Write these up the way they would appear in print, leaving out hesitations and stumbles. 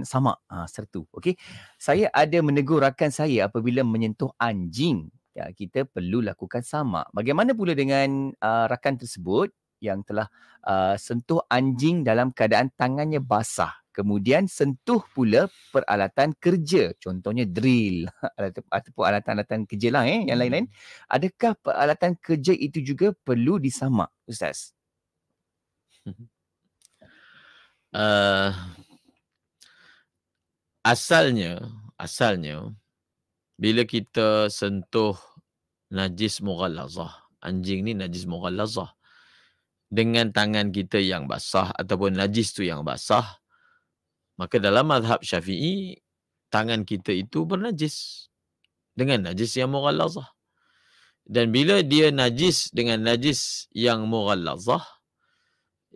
sama. Sertu. Okey. Saya ada menegur rakan saya apabila menyentuh anjing. Ya, kita perlu lakukan sama. Bagaimana pula dengan rakan tersebut yang telah sentuh anjing dalam keadaan tangannya basah. Kemudian sentuh pula peralatan kerja. Contohnya drill ataupun alatan-alatan kerja lah yang lain-lain. Adakah peralatan kerja itu juga perlu disamak, Ustaz? Asalnya bila kita sentuh najis mughallazah, anjing ni najis mughallazah, dengan tangan kita yang basah ataupun najis tu yang basah, maka dalam mazhab Syafi'i tangan kita itu bernajis dengan najis yang mughallazah. Dan bila dia najis dengan najis yang mughallazah,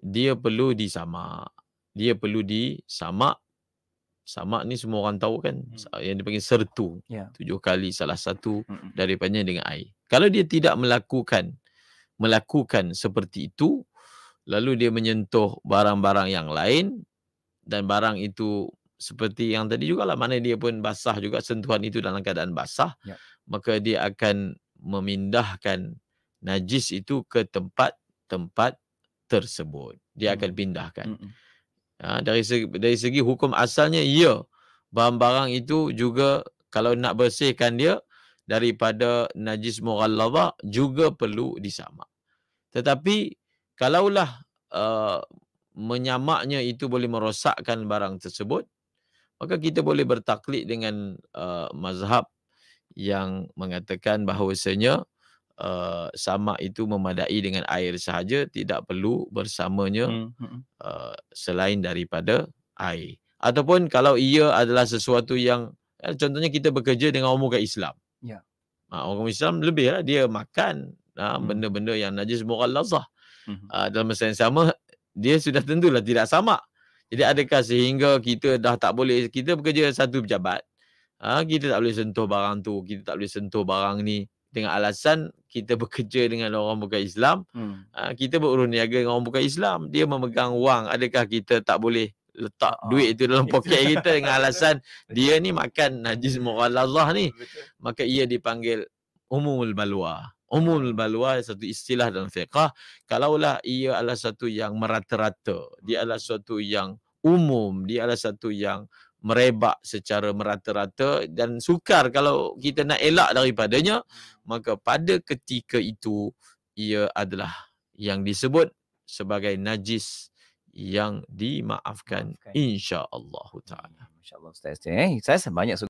dia perlu disamak. Dia perlu disamak. Samak ni semua orang tahu kan, yang dipanggil sertu. 7 kali salah satu daripadanya dengan air. Kalau dia tidak melakukan seperti itu, lalu dia menyentuh barang-barang yang lain, dan barang itu seperti yang tadi jugalah, mana dia pun basah juga, sentuhan itu dalam keadaan basah, maka dia akan memindahkan najis itu ke tempat-tempat tersebut. Dia akan pindahkan. Dari segi hukum asalnya, ya, barang-barang itu juga kalau nak bersihkan dia daripada najis mughallazah juga perlu disamak. Tetapi kalaulah menyamaknya itu boleh merosakkan barang tersebut, maka kita boleh bertaklid dengan mazhab yang mengatakan bahawasanya samak itu memadai dengan air sahaja, tidak perlu bersamanya selain daripada air. Ataupun kalau ia adalah sesuatu yang, contohnya kita bekerja dengan orang bukan Islam. Orang Islam lebih lah, dia makan benda-benda yang najis mughallazah. Dalam masa yang sama, dia sudah tentulah tidak samak. Jadi adakah sehingga kita dah tak boleh, kita bekerja satu pejabat, kita tak boleh sentuh barang tu, kita tak boleh sentuh barang ni, dengan alasan kita bekerja dengan orang bukan Islam, kita berurus niaga dengan orang bukan Islam, dia memegang wang, adakah kita tak boleh letak duit itu dalam poket kita dengan alasan dia ni makan najis mughallazah ni? Maka ia dipanggil umumul balwa. Umumul balwa satu istilah dalam fiqh. Kalaulah ia adalah satu yang merata-rata, dia adalah satu yang umum, dia adalah satu yang merebak secara merata-rata dan sukar kalau kita nak elak daripadanya, maka pada ketika itu ia adalah yang disebut sebagai najis yang dimaafkan insya-Allah taala. Masya-Allah Ustaz. Ustaz banyak